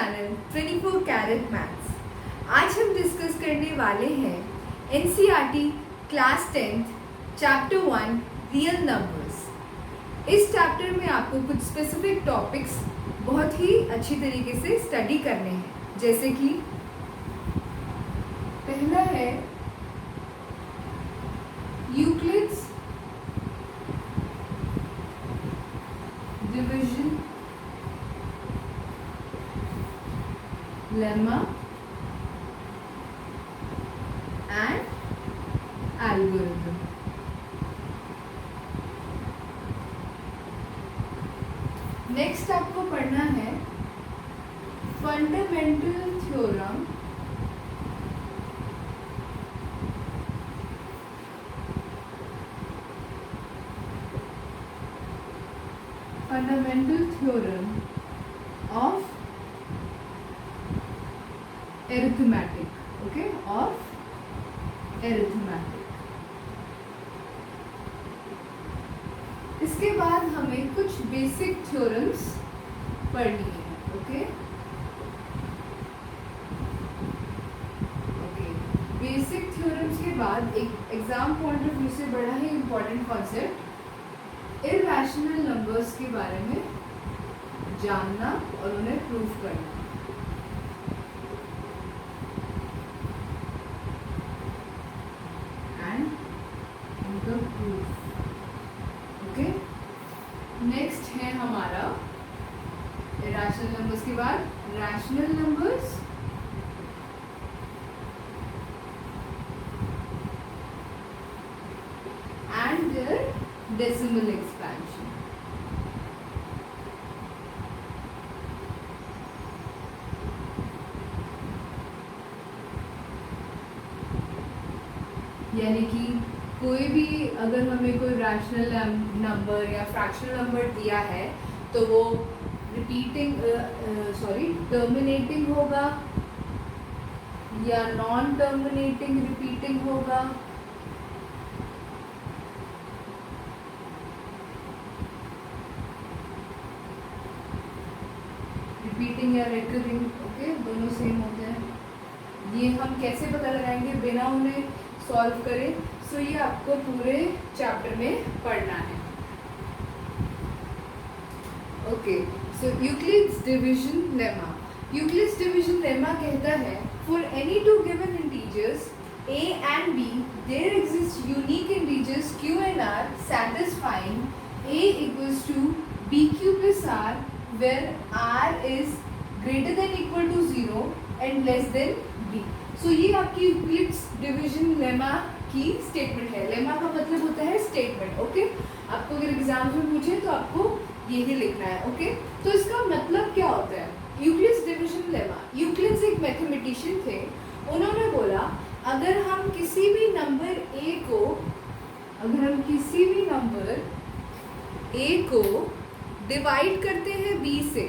Channel 24 carat maths. आज हम discuss करने वाले हैं NCERT class 10th chapter 1 real numbers. इस चैप्टर में आपको कुछ स्पेसिफिक टॉपिक्स बहुत ही अच्छी तरीके से स्टडी करने हैं, जैसे कि पहला है Euclid's division lemma and algorithm. Next आपको पढ़ना है fundamental theorem of arithmetic, okay, of arithmetic। इसके बाद हमें कुछ बेसिक थ्योरम्स पढ़नी है, ओके। बेसिक थ्योरम्स के बाद एक एग्जाम पॉइंट ऑफ व्यू से बड़ा ही इम्पोर्टेंट कॉन्सेप्ट इरैशनल नंबर्स के बारे में जानना और उन्हें प्रूव करना। एंड उनका प्रूफ, ओके। नेक्स्ट है हमारा इरैशनल नंबर्स के बाद rational numbers and their decimal expansion. यानी कि कोई भी अगर हमें कोई रैशनल नंबर या फ्रैक्शनल नंबर दिया है तो वो टर्मिनेटिंग होगा या नॉन टर्मिनेटिंग रिपीटिंग होगा। रिपीटिंग या रिकरिंग, ओके, दोनों सेम होते हैं। ये हम कैसे पता लगाएंगे बिना उन्हें सॉल्व करें? सो ये आपको पूरे चैप्टर में पढ़ना है, okay. So Euclid's division lemma. Euclid's division lemma कहता है for any two given integers a and b there exist unique integers q and r satisfying a equals to bq plus r where r is greater than equal to 0 and less than b। सो ये आपकी Euclid's division lemma की statement है। Lemma का मतलब होता है statement, okay. आपको अगर एग्जाम में पूछे तो आपको यही लिखना है, ओके। तो इसका मतलब क्या होता है यूक्लिड्स डिवीजन लेमा? यूक्लिड्स एक मैथमेटिशियन थे, उन्होंने बोला अगर हम किसी भी नंबर a को डिवाइड करते हैं b से,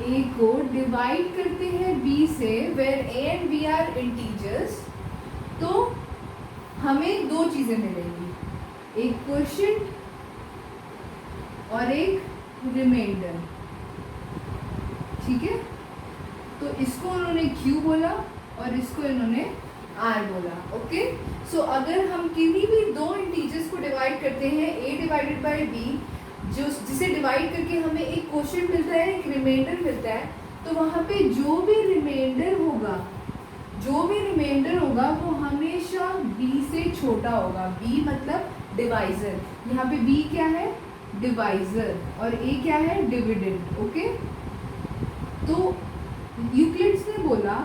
a को डिवाइड करते हैं b से where a and b are integers, तो हमें दो चीज़ें मिलेंगी, एक क्वोशिएंट और एक रिमाइंडर, ठीक है। तो इसको उन्होंने q बोला और इसको इन्होंने r बोला, ओके। सो अगर हम किसी भी दो इंटीजर्स को डिवाइड करते हैं a डिवाइडेड बाय b, जिसे डिवाइड करके हमें एक क्वोशिएंट मिलता है, एक रिमाइंडर मिलता है, तो वहाँ पे जो भी रिमाइंडर होगा वो हमेशा b से छोटा होगा। b मतलब डिवाइजर, यहाँ पे b क्या है? डिवाइजर, और a क्या है? Dividend, okay. तो यूक्लिड्स ने बोला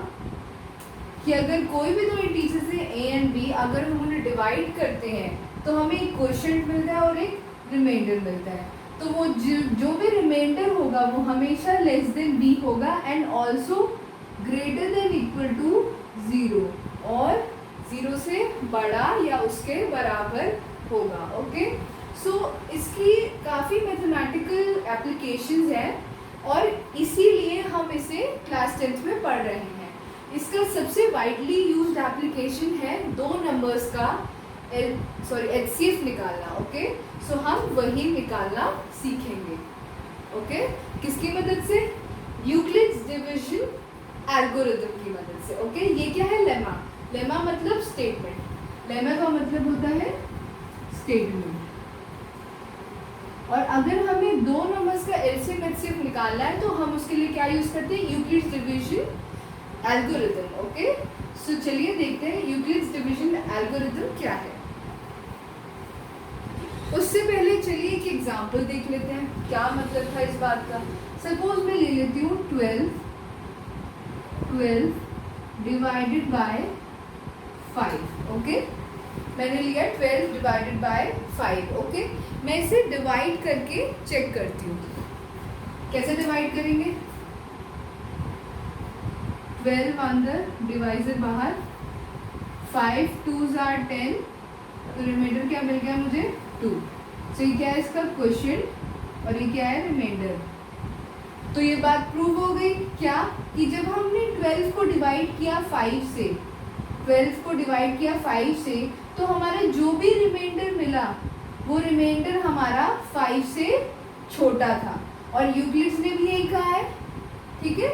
कि अगर कोई भी दो इंटीजर्स है a एंड b, अगर हम उन्हें डिवाइड करते हैं तो हमें एक क्वोशिएंट मिलता है और एक रिमाइंडर मिलता है। तो वो जो भी रिमाइंडर होगा वो हमेशा लेस देन b होगा and also greater than equal to 0, और 0 से बड़ा या उसके बराबर होगा, ओके। सो इसकी काफ़ी मैथमेटिकल एप्लीकेशंस हैं और इसीलिए हम इसे क्लास 10th में पढ़ रहे हैं। इसका सबसे वाइडली यूज्ड एप्लीकेशन है दो नंबर्स का HCF निकालना, ओके। सो हम वही निकालना सीखेंगे, ओके। किसकी मदद से? यूक्लिड्स डिवीजन एल्गोरिथम की मदद से। ओके, ये क्या है? लेमा। लेमा मतलब स्टेटमेंट। लेमा का मतलब होता है स्टेटमेंट। और अगर हमें दो नंबर्स का एलसीएम एचसीएफ निकालना है तो हम उसके लिए क्या यूज करते हैं? Euclid's division algorithm. ओके, सो चलिए देखते हैं यूक्लिड्स डिवीजन एल्गोरिथम क्या है। उससे पहले चलिए एक एग्जांपल देख लेते हैं, क्या मतलब था इस बात का। सपोज मैं ले लेती हूँ 12 डिवाइडेड बाय 5। ओके, मैंने लिया 12 डिवाइडेड बाय 5। ओके, मैं इसे डिवाइड करके चेक करती हूँ। कैसे डिवाइड करेंगे? 12 अंदर, डिवाइजर बाहर, 5 2s are 10, तो रिमाइंडर क्या मिल गया मुझे? 2। तो ये क्या है? इसका क्वोशिएंट और ये क्या है? रिमाइंडर। तो ये बात प्रूव हो गई क्या? कि जब हमने 12 को डिवाइड किया 5 से, 12 को डिवाइड किया 5 से, तो हमारा जो भी रिमाइंडर मिला वो रिमाइंडर हमारा 5 से छोटा था। और यूक्लिड्स ने भी यही कहा है। ठीक है,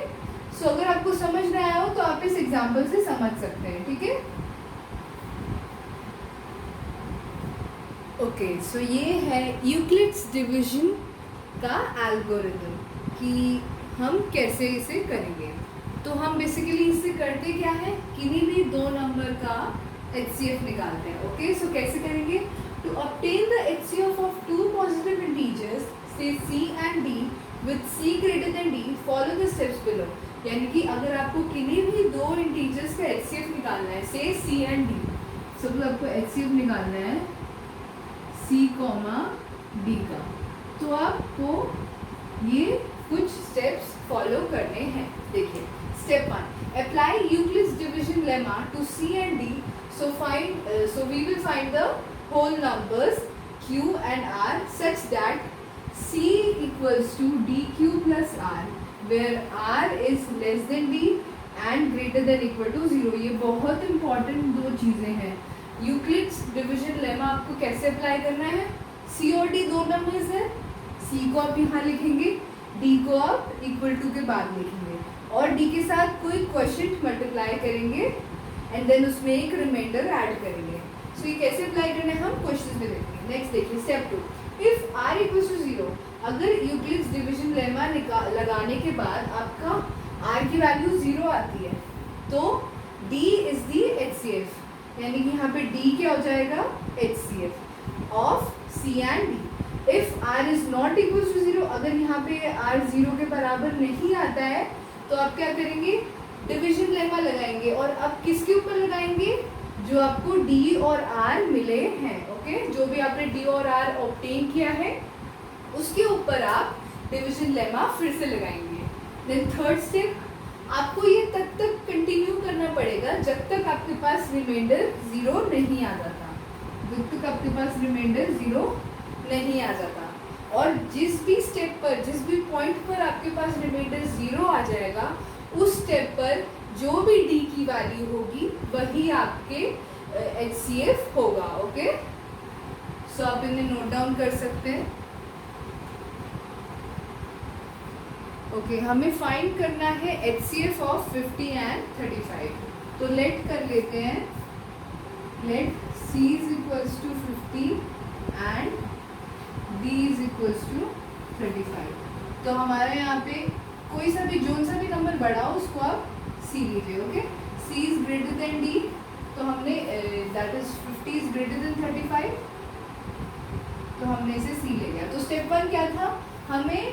सो अगर आपको समझ ना आया हो तो आप इस एग्जांपल से समझ सकते हैं। ठीक है, ओके, सो ये है यूक्लिड्स डिवीजन का एल्गोरिथम कि हम कैसे इसे करेंगे। तो हम बेसिकली इससे करते क्या है? किन्हीं भी दो नंबर का HCF निकालते हैं। ओके, सो कैसे करेंगे? To obtain the HCF of two positive integers say C and D with C greater than D, follow the steps below. यानी कि अगर आपको किन्हीं भी दो इंटीजर्स का HCF निकालना है, से C एंड D, सपोज आपको HCF निकालना है C, D का, तो आपको ये कुछ स्टेप्स फॉलो करने हैं। देखिए, step 1, apply Euclid's division lemma to C and D, so we will find the whole numbers Q and R such that C equals to DQ plus R, where R is less than D and greater than equal to 0। ये बहुत important दो चीज़ें हैं। Euclid's division lemma आपको कैसे apply करना है? C और D दो नंबर्स हैं, C को आप यहाँ लिखेंगे, D को आप इक्वल टू के बाद लिखेंगे और D के साथ कोई क्वोशिएंट मल्टीप्लाई करेंगे एंड देन उसमें एक रिमाइंडर ऐड करेंगे। सो ये कैसे अप्लाई करना है हम क्वेश्चन में देखेंगे। नेक्स्ट देखिए, step 2, if R equals to 0, अगर यूक्लिड्स डिवीजन लेमा लगाने के बाद आपका R की वैल्यू 0 आती है तो D इज दी HCF, यानी कि यहाँ पे D क्या हो जाएगा? HCF of C and D। If R is not equal to 0, अगर यहाँ पे R 0 के बराबर नहीं आता है तो आप क्या करेंगे? डिवीजन लेमा लगाएंगे। और अब किसके ऊपर लगाएंगे? जो आपको D और R मिले हैं। ओके, जो भी आपने D और R ऑब्टेन किया है उसके ऊपर आप डिवीजन लेमा फिर से लगाएंगे। देन थर्ड स्टेप, आपको ये तब तक कंटिन्यू करना पड़ेगा जब तक आपके पास रिमाइंडर 0 नहीं आ जाता, जब तक आपके पास रिमाइंडर 0 नहीं आ जाता। और जिस भी स्टेप पर, जिस भी पॉइंट पर आपके पास रिमाइंडर 0 आ जाएगा, उस स्टेप पर जो भी D की वैल्यू होगी वही आपके HCF होगा। ओके, सो आप इन्हें नोट डाउन कर सकते हैं। ओके, हमें फाइंड करना है HCF ऑफ 50 एंड 35। तो लेट कर लेते हैं, let C is equals to 50 and D is equals to 35। तो हमारे यहाँ पे कोई सा भी, जोन सा भी नंबर बड़ा हो उसको आप C लीजिए। Okay, C is greater than D, तो हमने that is 50 is greater than 35, तो हमने इसे C ले लिया। तो स्टेप 1 क्या था? हमें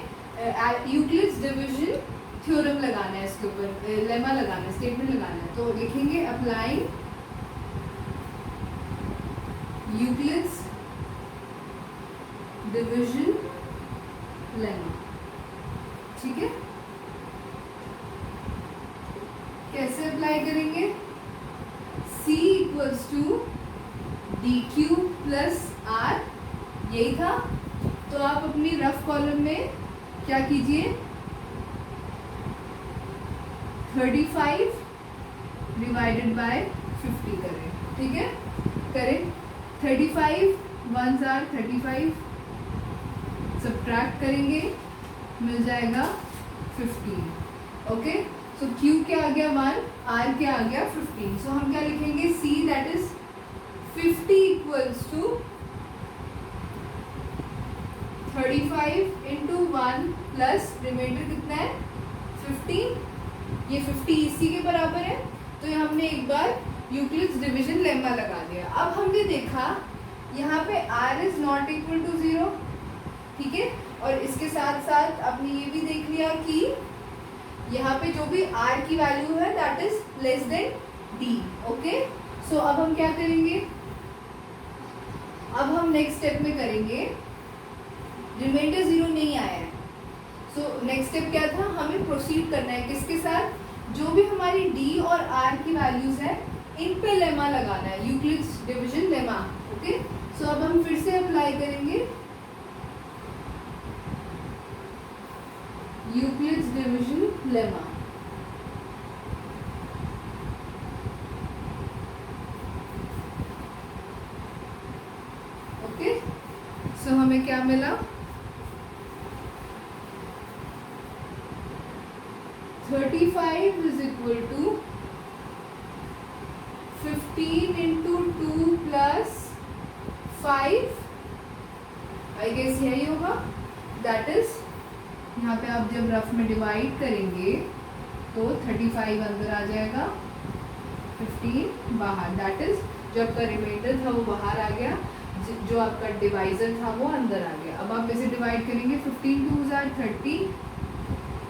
यूक्लिड्स डिवीजन थ्योरम लगाना है, इसके ऊपर लेमा लगाना है, स्टेटमेंट लगाना है। तो लिखेंगे अप्लाइंग यूक्लिड्स डिवीजन लेमा। ठीक है, कैसे अप्लाई करेंगे? C equals to DQ plus R, यही था। तो आप अपनी रफ कॉलम में क्या कीजिए? 35 डिवाइडेड बाय 50 करें। ठीक है, करें 35 1s are 35, सब्ट्रैक्ट करेंगे, मिल जाएगा 15। ओके, सो Q क्या आ गया 1, R क्या आ गया 15. सो हम क्या लिखेंगे, C that is 50 equals to 35 into 1 plus remainder कितना है 15. ये 50 इसी के बराबर है, तो ये हमने एक बार यूक्लिड्स डिवीजन लेमा लगा दिया. अब हमने देखा यहाँ पे r is not equal to 0, ठीक है. और इसके साथ साथ आपने ये भी देख लिया कि यहाँ पे जो भी r की वैल्यू है that is less than d. Okay, so अब हम क्या करेंगे, अब हम नेक्स्ट स्टेप में करेंगे. रिमाइंडर 0 नहीं आया है, सो नेक्स्ट स्टेप क्या था, हमें प्रोसीड करना है किसके साथ, जो भी हमारी d और r की वैल्यूज है इन पे लेमा लगाना है, Euclid's division lemma. Okay, so अब हम फिर से अप्लाई करेंगे Euclid's division lemma. Okay, so हमें क्या मिला, 35 is equal to 15 into 2 plus 5, I guess यही होगा. दैट इज यहाँ पे आप जब रफ में डिवाइड करेंगे तो 35 अंदर आ जाएगा, 15 बाहर. दैट इज जो आपका रिमाइंडर था वो बाहर आ गया, जो आपका डिवाइजर था वो अंदर आ गया. अब आप इसे डिवाइड करेंगे, 15 2 जार 30,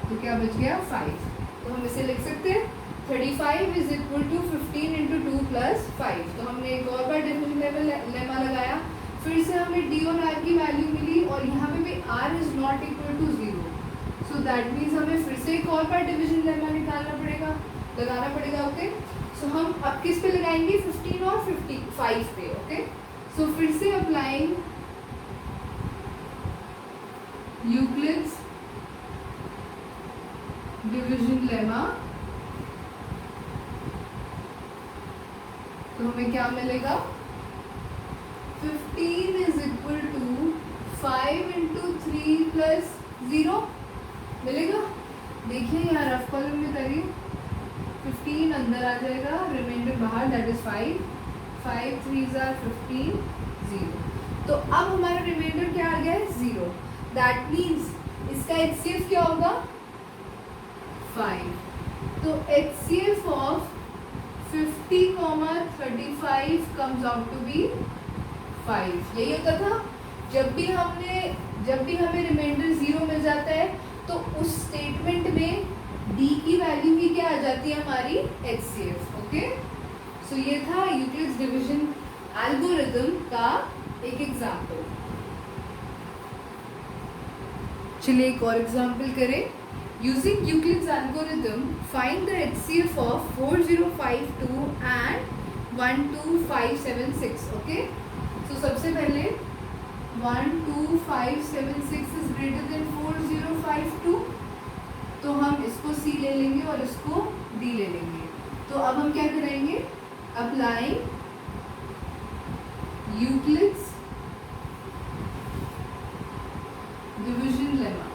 तो क्या बच गया 5. तो हम इसे लिख सकते हैं 35 is equal to 15 into 2 plus 5. तो हमने एक और बार डिवीजन लेमा लगाया, फिर से हमें d और r की वैल्यू मिली और यहाँ पे भी r is not equal to 0. So that means हमें फिर से एक और बार डिवीजन लेमा निकालना पड़ेगा, लगाना पड़ेगा. ओके, सो हम अब किस पे लगाएंगे, 15 और 55 पे. ओके, सो फिर से अप्लाइंग यूक्लिड्स डिवीजन लेमा, तो हमें क्या मिलेगा, 15 is equal to 5 into 3 plus 0 मिलेगा. देखिए यहाँ रफ कॉलम में करिए, 15 अंदर आ जाएगा, रिमाइंडर बाहर, दैट इज 5, 5 3 जार 15 0. तो अब हमारा रिमाइंडर क्या आ गया है 0. दैट मीन्स इसका HCF क्या होगा 5. तो HCF of 50, 35 comes out to be 5. यही होता था, जब भी हमें रिमाइंडर 0 मिल जाता है तो उस स्टेटमेंट में d की वैल्यू ही क्या आ जाती है हमारी HCF. ओके, सो ये था यूक्लिड्स डिवीजन एल्गोरिथम का एक एग्जाम्पल. चलिए एक और एग्जाम्पल करें. Using Euclid's algorithm, find the HCF of 4052 and 12576. Okay, so सबसे पहले 12576 is greater than 4052, तो हम इसको C ले लेंगे और इसको D ले लेंगे. तो अब हम क्या करेंगे, अप्लाइंग यूक्लिड्स डिवीजन लेमा.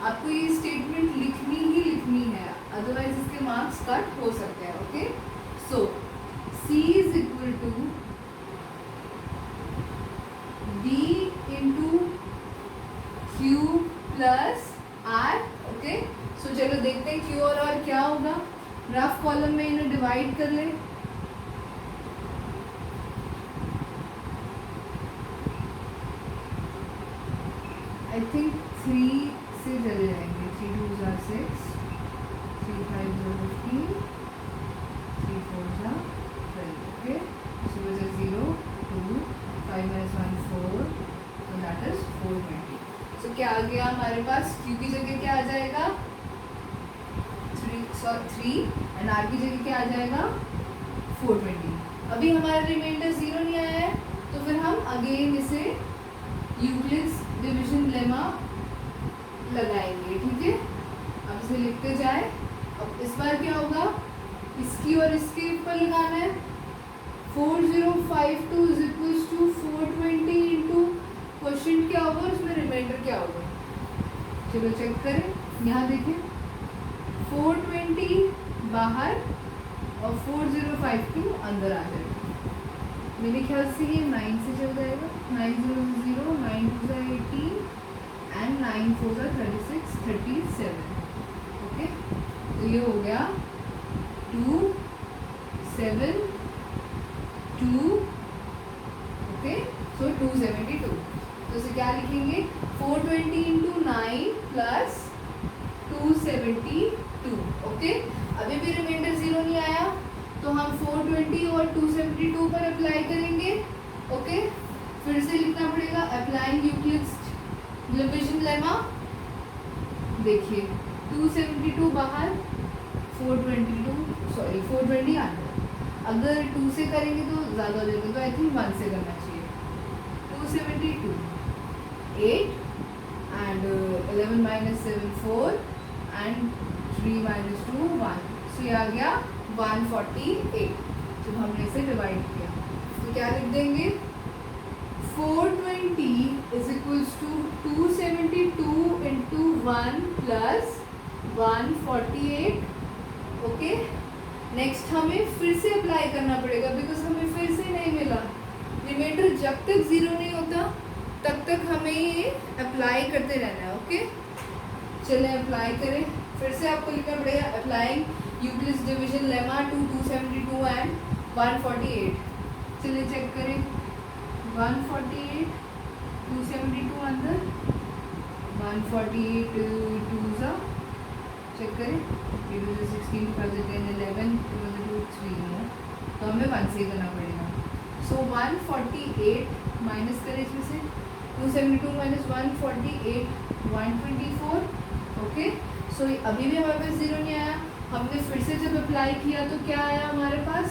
आपको ये स्टेटमेंट लिखनी है, अदरवाइज इसके मार्क्स कट हो सकते हैं. Okay, so C is equal to D into Q plus R. Okay, so चलो देखते हैं Q और R क्या होगा. रफ कॉलम में इन्हें डिवाइड कर ले. आई थिंक 3 से चले जाएंगे, 3 2 jar 6, 3 5 15, 3 4 jar 12. Okay, so is 0 2 5 - 1 4, so that is 420. सो क्या आ गया हमारे पास, Q की जगह क्या आ जाएगा 3 एंड R की जगह क्या आ जाएगा 420. अभी हमारा रिमाइंडर 0 नहीं आया है, तो फिर हम अगेन इसे यूक्लिड्स डिवीजन लेमा लगाएंगे. ठीक है, अब इसे लिखते जाए. अब इस बार क्या होगा, इसकी और इसके ऊपर लगाना है. 4052 is equal to 420 into question क्या होगा, उसमें रिमाइंडर क्या होगा. चलो चेक करें, यहाँ देखें 420 बाहर और 4052 अंदर आ जाएगा। मेरे ख्याल से ये 9 से चल जाएगा। 9 0 0, 9 2 18 एंड 9 4 36 37। ओके, तो ये हो गया 2 7 2। ओके, सो 272। तो इसे क्या लिखेंगे? 420 इंटू 9 प्लस 272। ओके, अभी भी रिमाइंडर 0 नहीं आया, तो हम 420 और 272 पर अप्लाई करेंगे। ओके, फिर से लिखना पड़ेगा अप्लाइंग यूक्लिड्स डिवीजन लेमा। देखिए 272 बाहर, 420 अंदर। अगर 2 से करेंगे तो ज़्यादा हो जाएगा, तो आई थिंक 1 से करना चाहिए। 272 8 एंड 11 माइनस 7 4 एंड 3 माइनस 2 1। सो ये आ गया 148 जब हमने इसे डिवाइड किया। तो क्या लिख देंगे? 420 is equals to 272 into 1 plus 148। Okay, next हमें फिर से अप्लाई करना पड़ेगा बिकॉज हमें फिर से नहीं मिला। रिमाइंडर जब तक 0 नहीं होता तब तक हमें ये अप्लाई करते रहना है। ओके, चलें अप्लाई करें। फिर से आपको लिखना पड़ेगा applying Euclid's division lemma to 272 and 148। चलिए चेक करें। 148 272 अंदर, 148 2 चेक करें। 16 10 11 2 3 है, तो हमें 1 से करना पड़ेगा। सो 148 माइनस करें इसमें से 272 माइनस 148 124। ओके, सो अभी भी हमारे पास 0 नहीं आया। हमने फिर से जब अप्लाई किया तो क्या आया हमारे पास?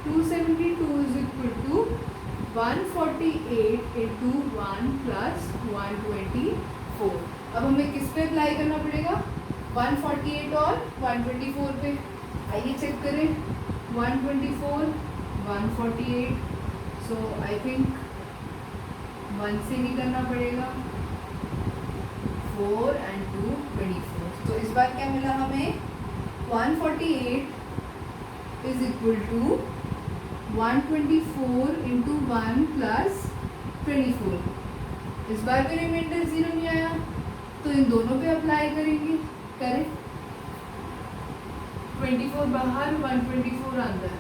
272 is equal to 148 into 1 plus 124। अब हमें किस पे अप्लाई करना पड़ेगा? 148 और 124 पे। आइए चेक करें। 124 148, सो आई थिंक 1 से नहीं करना पड़ेगा। 4 एंड 2 24। तो इस बार क्या मिला हमें? 148 is equal to 124 into 1 plus 24। इस बार भी रिमाइंडर 0 नहीं आया, तो इन दोनों पे अप्लाई करेंगे। करें। 24 बाहर 124 अंदर,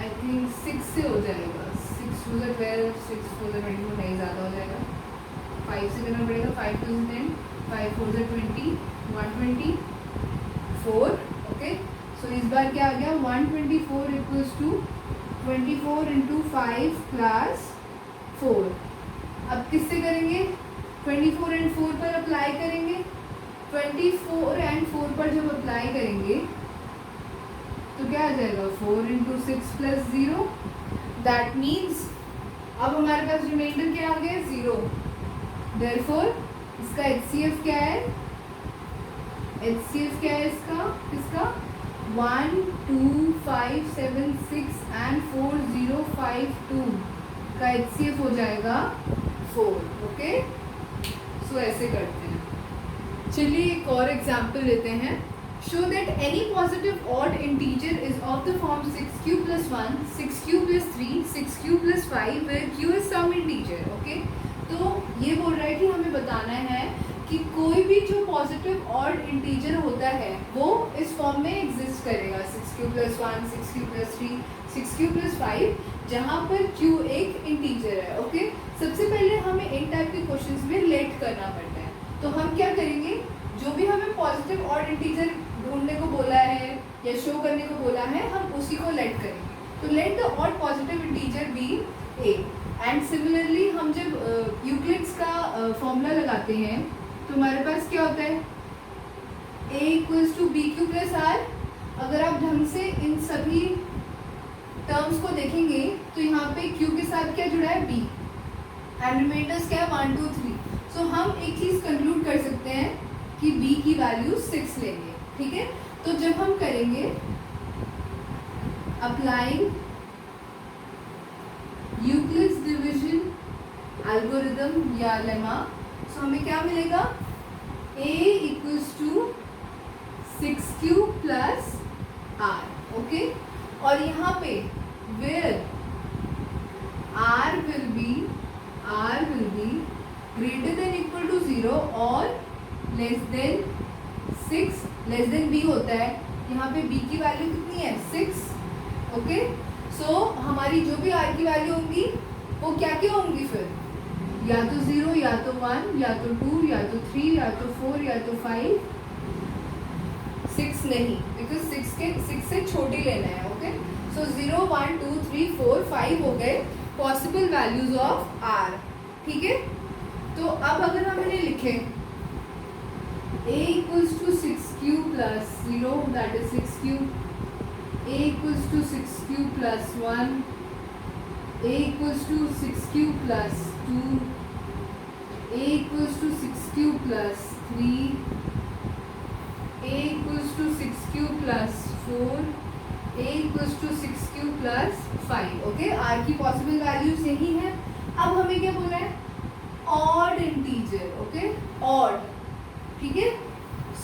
आई थिंक 6 से हो जाएगा। 6 2 12 6 4 24 नहीं, ज़्यादा हो जाएगा। 5 से करना पड़ेगा। 5 2 10 5 4 20 124। ओके, सो इस बार क्या आ गया? 124 इक्वल्स टू 24 इंटू 5 प्लस 4। अब किससे करेंगे? 24 एंड 4 पर अप्लाई करेंगे। 24 एंड 4 पर जब अप्लाई करेंगे तो क्या आ जाएगा? 4 इंटू 6 प्लस 0। दैट मीन्स अब हमारे पास रिमाइंडर क्या आ गया? 0। देयरफॉर इसका HCF क्या है? HCF क्या है इसका? किसका? 1 2 5 7 6 एंड 4 0 5 2 का HCF हो जाएगा 4। ओके, सो ऐसे करते हैं। चलिए एक और एग्जाम्पल लेते हैं। Show that any positive odd integer is of the form 6q plus 1 6q plus 3 6q plus 5 where q is some integer। Okay, तो ये बोल रहा है कि हमें बताना है कि कोई भी जो पॉजिटिव ऑड इंटीजर होता है वो इस फॉर्म में एग्जिस्ट करेगा। 6q plus 1 6q plus 3 6q plus 5 जहाँ पर q एक इंटीजर है। ओके, सबसे पहले हमें इन टाइप के क्वेश्चंस में लेट करना पड़ता है। तो हम क्या करेंगे? जो भी हमें पॉजिटिव ऑड इंटीजर ढूंढने को बोला है या शो करने को बोला है, हम उसी को लेट करेंगे। तो let the odd positive integer be a। And similarly हम जब यूक्लिड्स का फॉर्मूला लगाते हैं तो हमारे पास क्या होता है? a equals to b q plus r. अगर आप ढंग से इन सभी टर्म्स को देखेंगे तो यहाँ पे q के साथ क्या जुड़ा है? b। एंड रिमाइंडर्स क्या है? 1 2 3। सो हम एक चीज़ कंक्लूड कर सकते हैं कि b की वैल्यू 6 लेंगे। ठीक है, तो जब हम करेंगे अप्लाइंग यूक्लिड्स डिवीजन एल्गोरिदम या लेमा, सो हमें क्या मिलेगा? a equals to 6q plus r, okay. और यहाँ पे where r will be greater than equal to 0 और less than 6, less than b होता है। यहाँ पे b की वैल्यू कितनी है 6, ओके। सो हमारी जो भी r की वैल्यू होंगी वो क्या क्या होंगी फिर, या तो 0 या तो 1 या तो 2 या तो 3 या तो 4 या तो 5, 6 नहीं, बिकॉज 6 से छोटी लेना है, ओके। सो 0 1 2 3 4 5 हो गए पॉसिबल वैल्यूज ऑफ r, ठीक है। तो अब अगर हम इन्हें लिखें a equals to 6q plus 0, that is 6q, a equals to 6q plus 1, a equals to 6q plus 2, a equals to 6q plus 3, a equals to 6q plus 4, a equals to 6q plus 5, okay. r की possible values यही है। अब हमें क्या बोला है, odd integer, okay, odd, ठीक है।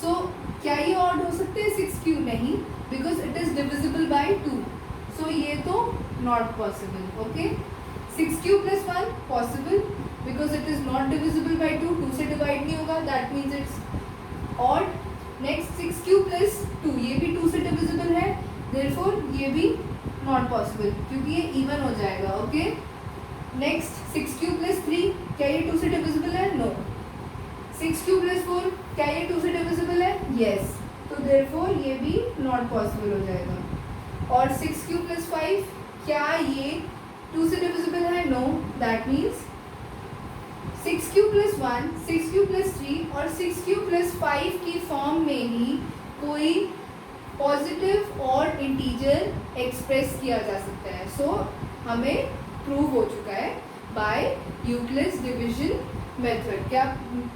सो क्या ये ऑड हो सकते हैं 6q, नहीं, because it is divisible by 2, सो ये तो not possible, okay. 6q plus 1 possible because it is not divisible by 2, 2 से डिवाइड नहीं होगा, that means it's odd. Next 6q plus 2, ये भी 2 से डिविजिबल है, देयरफॉर ये भी नॉट पॉसिबल क्योंकि ये इवन हो जाएगा, ओके। नेक्स्ट 6q प्लस 3, क्या ये 2 से डिविजिबल है, नो। 6q प्लस 4, क्या ये 2 से डिविजिबल है, यस, तो देयरफॉर ये भी नॉट पॉसिबल हो जाएगा। और 6q प्लस 5, क्या ये 2 से डिविजिबल है, no, that means 6q plus 1, 6q plus 3 और 6q प्लस 5 की फॉर्म में ही कोई पॉजिटिव और इंटीजर एक्सप्रेस किया जा सकता है। सो हमें प्रूव हो चुका है बाय यूक्लिड्स डिवीजन मेथड। क्या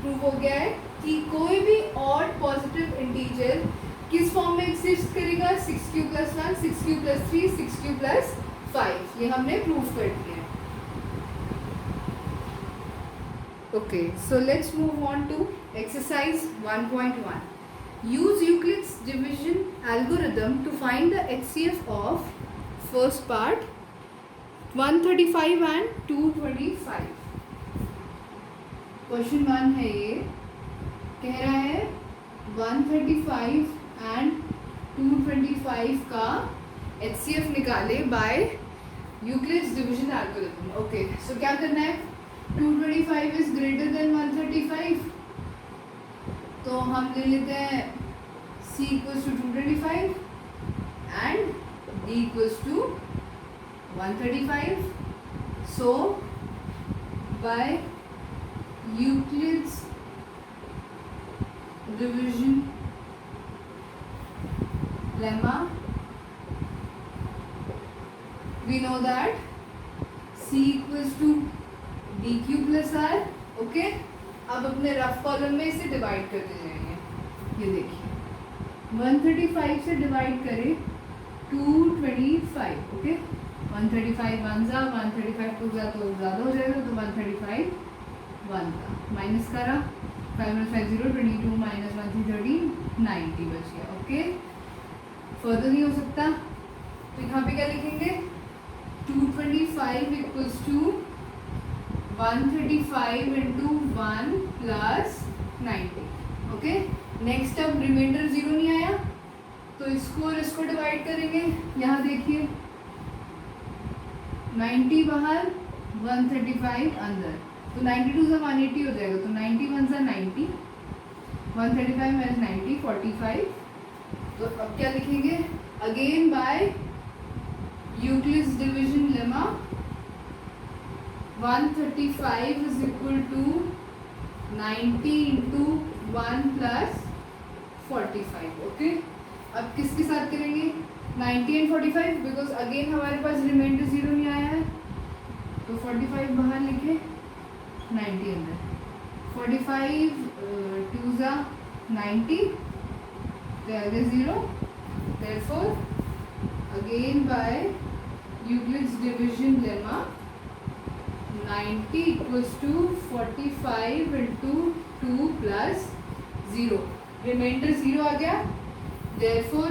प्रूव हो गया है कि कोई भी ऑड पॉजिटिव इंटीजर किस फॉर्म में एग्जिस्ट करेगा, 6q plus 1, 6q plus 3, 6q plus 5, ये हमने प्रूव कर दिया। Okay, so let's move on to exercise 1.1. use Euclid's division algorithm to find the HCF of first part 135 and 225. Question 1 है, ये कह रहा है 135 एंड 225 का HCF निकाले by Euclid's division algorithm. Okay, so क्या करना है, 225 इज ग्रेटर देन 135, तो हम ले लेते हैं c equals to 225 and d equals to 135. So by Euclid's division lemma we know that c equals to dq plus r, okay. अब अपने रफ कॉलम में इसे डिवाइड करते जाएंगे। ये देखिए 135 से डिवाइड करें 225, ओके। 135 वन जा, 135 टू जा तो ज़्यादा हो जाएगा, तो 135 वन का माइनस करा, 5 5 0 22 माइनस 1 3 30 90 बच गया, ओके। फर्दर नहीं हो सकता, तो यहाँ पे क्या लिखेंगे, 225 equals to 135 into 1 plus 90, okay. Next अब रिमाइंडर 0 नहीं आया, तो इसको और इसको डिवाइड करेंगे। यहाँ देखिए 90 बाहर, 135 अंदर, तो 92 से 180 हो जाएगा, तो 91 से 90, 135 माइनस 90 45। तो अब क्या लिखेंगे, again by Euclid's division lemma 135 is equal to 90 into 1 plus 45, okay. अब किसके साथ करेंगे, 90 and 45, बिकॉज अगेन हमारे पास रिमाइंडर 0 नहीं आया है, तो 45 बाहर लिखे, 90 अंदर, 45 2 जा 90, there is 0, therefore again by Euclid's division lemma 90 equals to 45 into 2 plus 0, reminder 0 आ गया, देयरफॉर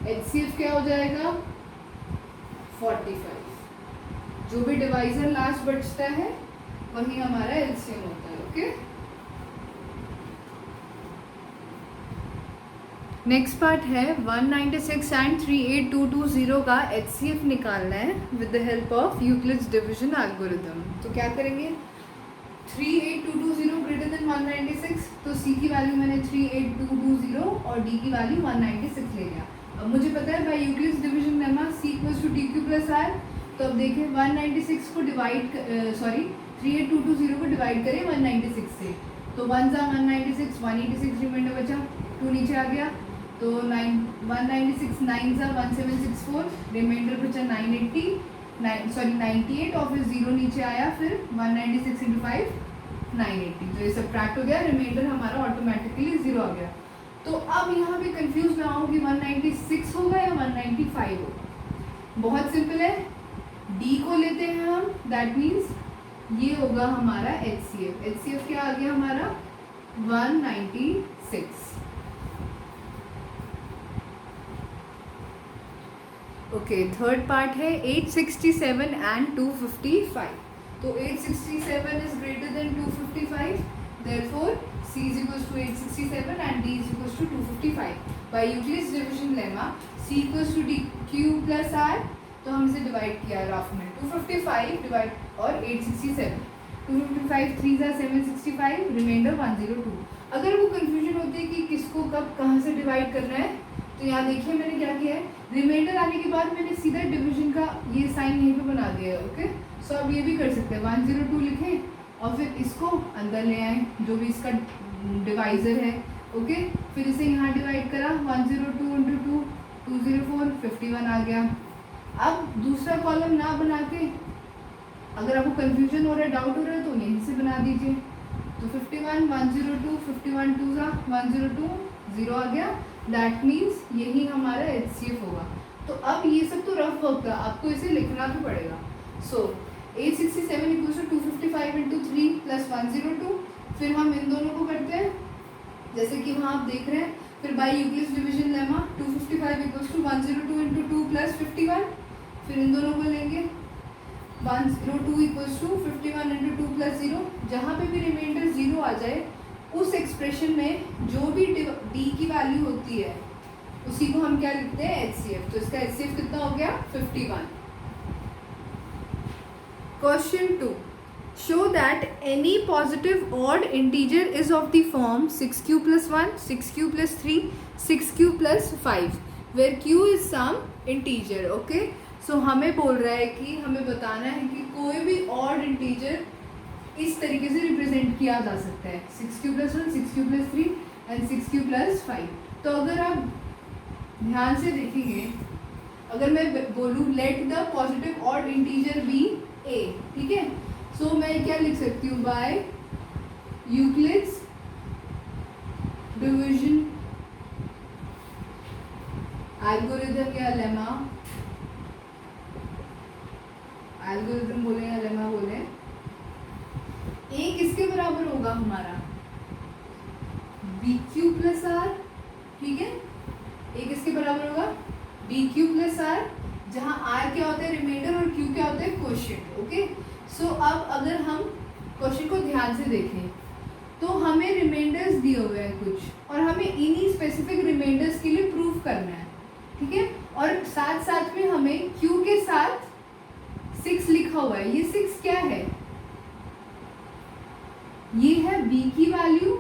HCF क्या हो जाएगा 45। जो भी डिवाइजर लास्ट बचता है वही हमारा LCM होता है। ओके, नेक्स्ट पार्ट है 196 एंड 38220 का HCF निकालना है with the help of Euclid's division algorithm. तो क्या करेंगे, 38220 ग्रेटर देन 196, तो C की वैल्यू मैंने 38220 और D की वैल्यू 196 ले लिया। अब मुझे पता है by Euclid's division lemma C equals to TQ plus R। तो अब देखें 196 को डिवाइड 38220 को डिवाइड करें 196 से, तो 1 जा 196, 186 रिमाइंडर बचा, 2 नीचे आ गया, तो 196 9 जा 1764, रिमाइंडर बचा 98 और फिर 0 नीचे आया, फिर 196 इंटू 5 980, तो ये सब्ट्रैक्ट हो गया, रिमाइंडर हमारा ऑटोमेटिकली 0 आ गया। तो अब यहाँ पे कंफ्यूज ना हो कि 196 होगा या 195 होगा। बहुत सिंपल है, D को लेते हैं हम, दैट मीन्स ये होगा हमारा HCF। HCF क्या आ गया हमारा 196। ओके, थर्ड पार्ट है 867 एंड 255। तो 867 is greater than 255, therefore C is equals to 867 and D is equals to 255। by Euclid's division lemma C equals to DQ plus R, तो हम इसे डिवाइड किया रफ में 255 डिवाइड और 867, 255 3 जा 765, रिमाइंडर 102। अगर वो कंफ्यूजन होती है कि किसको कब कहाँ से डिवाइड करना है, तो यहाँ देखिए मैंने क्या किया है, रिमाइंडर आने के बाद मैंने सीधा डिवीजन का ये साइन यहीं पे बना दिया है। ओके, सो अब ये भी कर सकते हैं, 102 लिखें और फिर इसको अंदर ले आए जो भी इसका डिवाइजर है। ओके, फिर इसे यहाँ डिवाइड करा, 102 इंटू 2 204 51 आ गया। अब दूसरा कॉलम ना बना के, अगर आपको कंफ्यूजन हो रहा है, डाउट हो रहा है, तो यहीं से बना दीजिए। तो 51 102 51 2 जा 102 0 आ गया, दैट मीन्स यही हमारा HCF होगा। तो अब ये सब तो रफ वर्क था, आपको इसे लिखना भी पड़ेगा। सो 867 इक्वल्स टू 255 इंटू 3 प्लस 102। फिर हम इन दोनों को करते हैं जैसे कि वहाँ आप देख रहे हैं, फिर by Euclid's division lemma 255 equals to 102 into 2 plus 51, फिर इन दोनों को लेंगे 102 इक्वल्स टू 51 इंटू 2 प्लस 0। जहाँ पे भी रिमाइंडर 0 आ जाए उस एक्सप्रेशन में जो भी D की वैल्यू होती है उसी को हम क्या लिखते हैं HCF। तो इसका HCF कितना हो गया 51। Question 2. Show that any positive odd integer is of the form 6q plus 1, 6q plus 3, 6q plus 5, where q is some integer. Okay? So हमें बोल रहा है कि हमें बताना है कि कोई भी odd integer इस तरीके से रिप्रेजेंट किया जा सकता है, 6q plus 1, 6q plus 3 and 6q plus 5। तो अगर आप ध्यान से देखेंगे, अगर मैं बोलूँ let the positive odd integer be a, ठीक है, सो मैं क्या लिख सकती हूँ, बाय यूक्लिड्स डिवीजन एल्गोरिथम या लेमा, एल्गोरिथम बोले या लेमा बोले, a किसके बराबर होगा हमारा BQ प्लस R, ठीक है, a किसके बराबर होगा BQ प्लस R, जहाँ R क्या होता है रिमाइंडर और Q क्या होता है क्वोशिएंट। ओके, सो अब अगर हम क्वेश्चन को ध्यान से देखें तो हमें रिमाइंडर्स दिए हुए हैं कुछ, और हमें इन्हीं स्पेसिफिक रिमाइंडर्स के लिए प्रूफ करना है, ठीक है, और साथ साथ में हमें Q के साथ 6 लिखा हुआ है। ये 6 क्या है, ये है B की वैल्यू,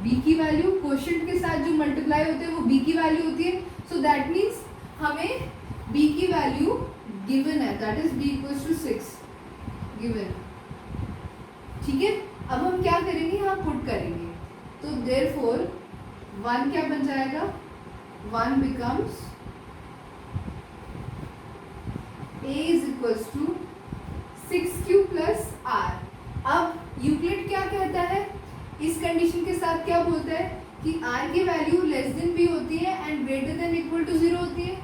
B की वैल्यू क्वोशिएंट के साथ जो मल्टीप्लाई होते हैं वो B की वैल्यू होती है। सो दैट मीन्स हमें B की वैल्यू गिवन है, that is B equals to 6 given, ठीक है। अब हम क्या करेंगे, यहाँ पुट करेंगे, तो देयरफॉर 1 क्या बन जाएगा, 1 becomes A is equals to 6q plus R। अब यूक्लिड क्या कहता है, इस कंडीशन के साथ क्या बोलता है कि R की वैल्यू लेस देन B होती है and greater than equal to 0 होती है।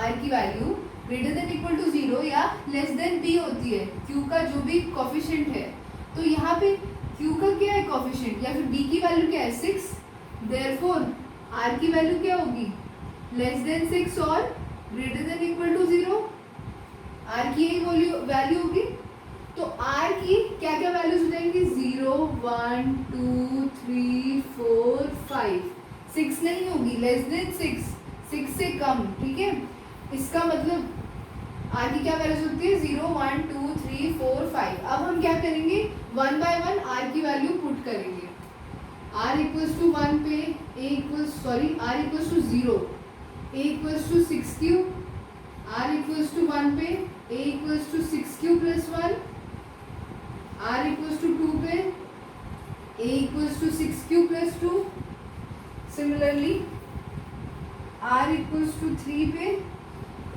R की value greater than equal to 0 या लेस देन B होती है, Q का जो भी कोफिशिएंट है। तो यहाँ पे Q का क्या है कोफिशिएंट, या फिर D की वैल्यू क्या है 6, देयरफॉर आर की वैल्यू क्या होगी, लेस देन 6 और greater than equal to 0। R की यही वैल्यू होगी। तो आर की क्या क्या वैल्यूज हो जाएंगी, 0 1 2 3 4 5, 6 नहीं होगी, लेस देन 6 से कम, ठीक है। इसका मतलब आर की क्या वैल्यूज होती है, 0 1 2 3 4 5। अब हम क्या करेंगे, वन बाय वन आर की वैल्यू पुट करेंगे। आर इक्वल्स टू 1 पे R equals to 0, A equals to 6 cube, R equals to 1 पे A equals to 6 cube plus 1, R equals to 2 पे A equals to 6 cube plus 2। Similarly R equals to 3 पे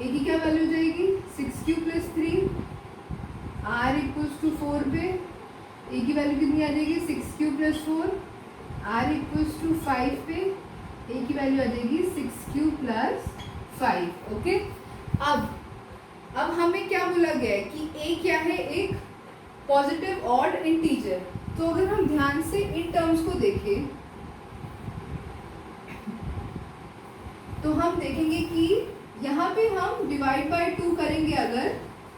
ए की क्या value हो जाएगी, 6 cube plus 3। R equals to 4 पे ए की value कितनी आ जाएगी, 6 cube plus 4। R equals to 5 पे ए की वैल्यू आ जाएगी 6 क्यूब प्लस 5। ओके, अब हमें क्या बोला गया है कि ए क्या है, एक पॉजिटिव ऑड इंटीजर। तो अगर हम ध्यान से इन टर्म्स को देखें तो हम देखेंगे कि यहाँ पे हम डिवाइड बाय 2 करेंगे अगर,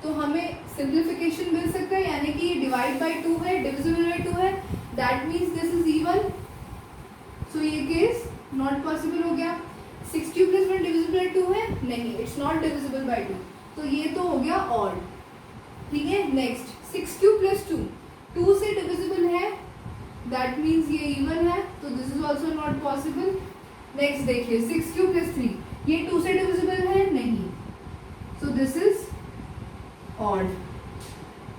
तो हमें सिंप्लीफिकेशन मिल सकता है, यानी कि ये डिवाइड बाय 2 है, डिविजिबल बाय 2 है, that means this is even. So ये केस नॉट पॉसिबल हो गया। 6 क्यूब प्लस 1 डिविजिबल बाय 2 है, नहीं, इट्स नॉट डिविजिबल बाय 2, तो ये तो हो गया ऑड, ठीक है। नेक्स्ट 6 क्यूब प्लस 2 से डिविजिबल है, दैट मीन्स ये इवन है, तो this is also not possible. Next देखिए 6 क्यूब प्लस 3, ये 2 से डिविजिबल है, नहीं, so this is odd.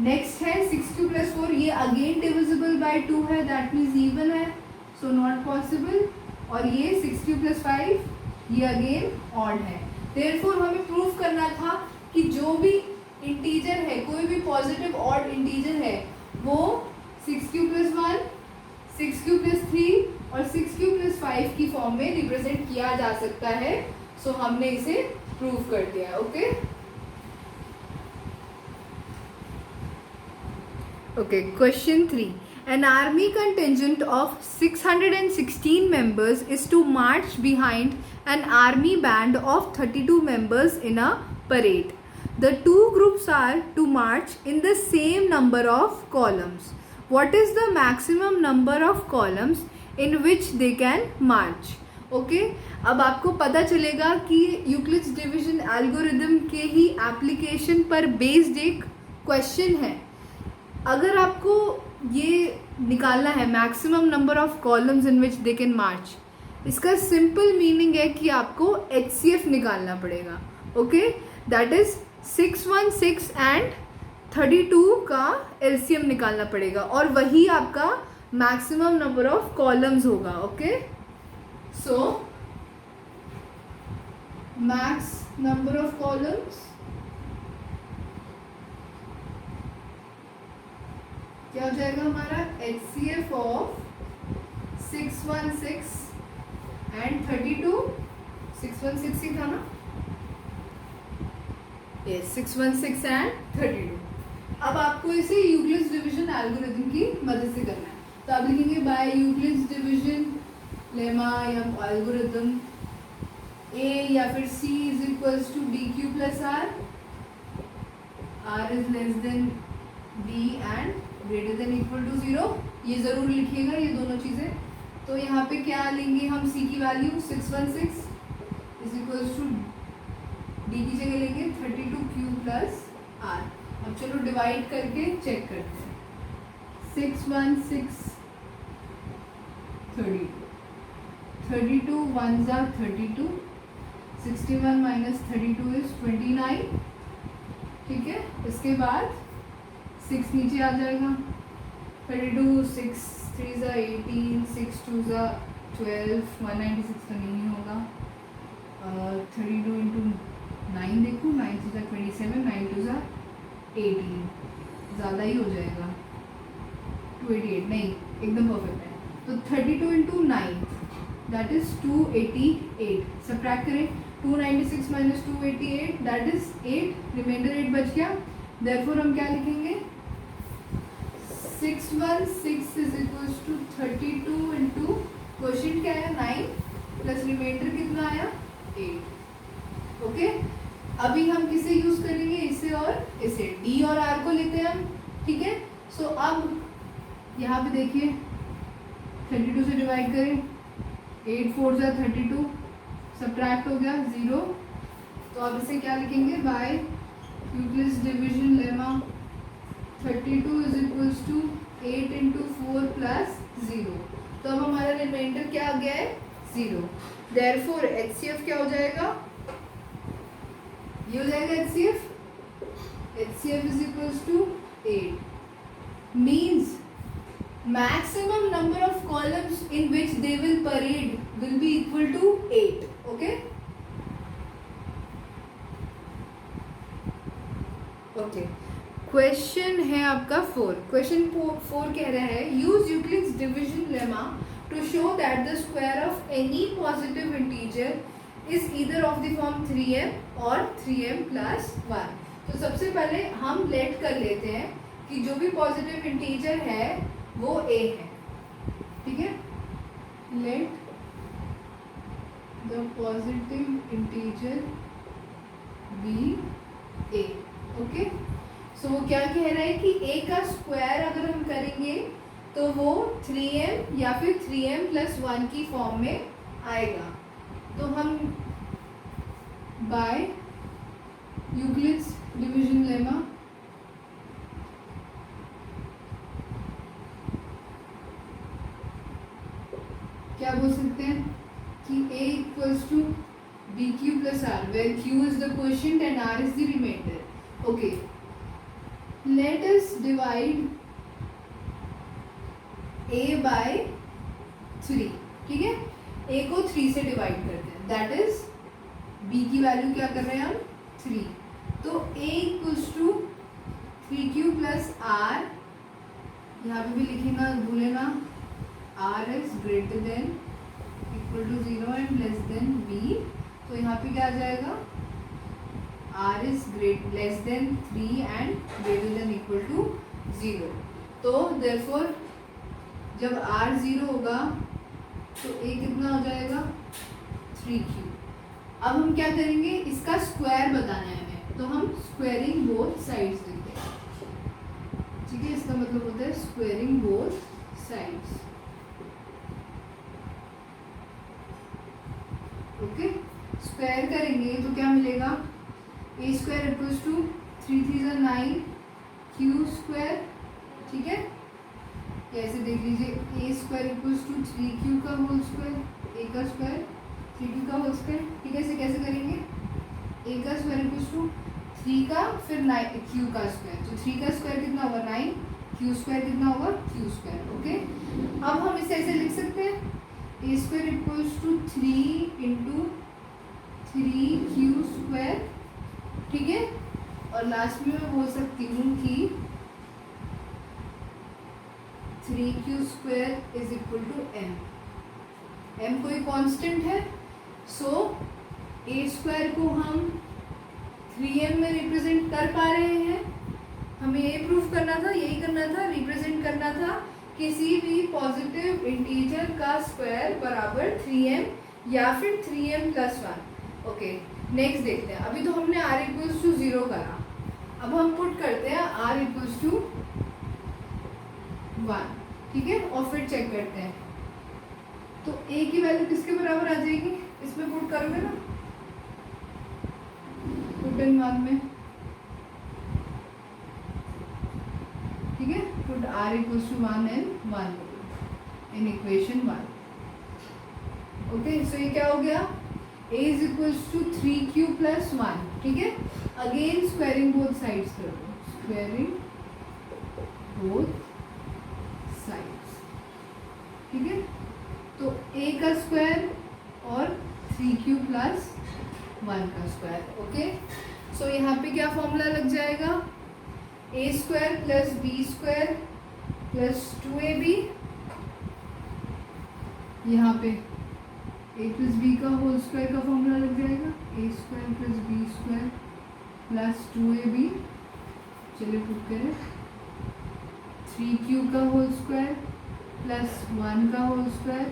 Next है 6 क्यूब प्लस 4, ये अगेन डिविजिबल बाय 2 है, दैट मीन्स इवन है, सो नॉट पॉसिबल। और ये 6 क्यूब प्लस 5, ये अगेन ऑड है। देयरफॉर हमें प्रूफ करना था कि जो भी इंटीजर है, कोई भी पॉजिटिव ऑड इंटीजर है, वो 6 क्यूब प्लस 1, 6 क्यूब प्लस 3 और 6 क्यूब प्लस 5 की फॉर्म में रिप्रेजेंट किया जा सकता है। सो हमने इसे प्रूव कर दिया। Okay okay, question 3, an army contingent of 616 members is to march behind an army band of 32 members in a parade. The two groups are to march in the same number of columns. What is the maximum number of columns in which they can march? Okay, अब आपको पता चलेगा कि Euclid's division algorithm के ही application पर based एक question है। अगर आपको ये निकालना है maximum number of columns in which they can march, इसका सिंपल मीनिंग है कि आपको HCF निकालना पड़ेगा। ओके, दैट इज 616 एंड 32 का LCM निकालना पड़ेगा और वही आपका मैक्सिमम नंबर ऑफ कॉलम्स होगा। Okay, so max number of columns क्या हो जाएगा हमारा, HCF ऑफ 616 एंड 32, 616 ही था ना, यस, 616 एंड 32। अब आपको इसे यूक्लिड्स डिवीजन एल्गोरिथम की मदद से करना है, तो आप लिखेंगे बाय यूक्लिड्स डिवीजन लेमा या एल्गोरिथम A या फिर C is equals to DQ plus R is less than D and greater than equal to 0। ये जरूर लिखिएगा ये दोनों चीजें। तो यहाँ पे क्या लेंगे हम, C की value 616 is equals to D की जगह लेंगे 32Q प्लस R। अब चलो डिवाइड करके चेक करते हैं। 616 32, 32 1 जा 32, 61 माइनस 32 इज 29, ठीक है। इसके बाद 6 नीचे आ जाएगा, 32 6 3 जा 18, 6 2 जा 12, 196 तो नहीं होगा। 32 इंटू 9 देखो, 9 2 जा 27, 9 2 जा 18, ज़्यादा ही हो जाएगा, 288 नहीं, एकदम परफेक्ट है। तो 32 इंटू 9 दैट इज 288, सब्ट्रैक्ट करें, 296 माइनस 288 दैट इज 8, रिमाइंडर 8 बच गया। देयरफॉर हम क्या लिखेंगे, 616 is equals to 32 into question क्या है 9 प्लस रिमाइंडर कितना आया 8। ओके, अभी हम किसे यूज करेंगे, इसे और इसे, डी और आर को लेते हैं हम, ठीक है। सो अब यहाँ पे देखिए 32 से डिवाइड करें, 8 4 जा 32, सब्ट्रैक्ट हो गया 0। तो अब इसे क्या लिखेंगे, by Euclid's division lemma 32 is equals to 8 into 4 plus 0। तो अब हमारा रिमाइंडर क्या आ गया है 0। देयरफॉर एचसीएफ क्या हो जाएगा, ये हो जाएगा HCF is equals to 8 means maximum number of columns in which they will parade will be equal to 8. okay okay question है आपका 4। क्वेश्चन 4 कह रहा है use Euclid's division lemma to show that the square of any positive integer is either of the form 3m और 3m plus 1। तो सबसे पहले हम लेट कर लेते हैं कि जो भी पॉजिटिव इंटीजर है वो a है, ठीक है। Let the positive integer be a। Okay, so वो क्या कह रहा है कि a का स्क्वायर अगर हम करेंगे तो वो 3m या फिर 3m plus 1 की फॉर्म में आएगा। तो हम बाय यूक्लिड्स डिवीजन लेमा क्या बोल सकते हैं कि a equals to b q plus r, where q is the quotient and r is the remainder. Okay, let us divide a by 3, ठीक है। a को 3 से डिवाइड करते हैं, दैट इज b की वैल्यू क्या कर रहे हैं हम 3। तो a equals to 3q plus r, यहाँ पे भी लिखेगा भूले ना, r is greater than equal to 0 and less than b। तो यहाँ पे क्या आ जाएगा, r is less than 3 and greater than equal to 0। तो therefore जब r 0 होगा तो a कितना हो जाएगा 3q। अब हम क्या करेंगे, इसका स्क्वायर बताना है हमें, तो हम स्क्वायरिंग बोथ साइड्स लिखते हैं, ठीक है। इसका मतलब होता है squaring both sides. Okay, square करेंगे तो क्या मिलेगा, A square equals to 3 3 = 9 Q square, ठीक है। ऐसे देख लीजिए, ए स्क्वायर इक्वल्स टू 3q का होल स्क्वायर, ए का स्क्वायर 3q का होल स्क्वायर, ठीक है। इसे कैसे करेंगे, ए का स्क्वायर इक्वल्स टू 3 का फिर 9 q का स्क्वायर, तो 3 का स्क्वायर कितना होगा 9, q स्क्वायर कितना होगा q स्क्वायर। ओके, अब हम इसे ऐसे लिख सकते हैं, A square equals to 3 into 3q square, ठीक है। और लास्ट में मैं बोल सकती हूँ कि 3q square is equal to m कोई कांस्टेंट है। सो ए स्क्वायर को हम 3m में रिप्रेजेंट कर पा रहे हैं। हमें ये प्रूफ करना था, यही करना था, रिप्रेजेंट करना था किसी भी पॉजिटिव इंटीजर का स्क्वायर बराबर 3m या फिर 3m plus 1। ओके, नेक्स्ट देखते हैं। अभी तो हमने r इक्वल्स टू 0 करा, अब हम पुट करते हैं r इक्वल्स टू 1, ठीक है, और फिर चेक करते हैं। तो a की वैल्यू किसके बराबर आ जाएगी, इसमें पुट करोगे ना, पुट इन 1 में, ठीक है। Put r equals to 1 and 1 in equation 1। Okay, so ये क्या हो गया, a is equals to 3q plus 1, ठीक है। अगेन स्क्वायरिंग बोथ साइड्स कर दो, स्क्वायरिंग बोथ साइड्स, ठीक है। तो a का स्क्वायर और 3q प्लस 1 का स्क्वायर। ओके, सो यहाँ पे क्या फॉर्मूला लग जाएगा, a square plus b square plus 2ab, यहाँ पे a प्लस बी का होल स्क्वायर का फॉर्मूला लग जाएगा, a square plus b square plus 2ab, चलिए पुट करें, 3q का होल स्क्वायर प्लस 1 का होल स्क्वायर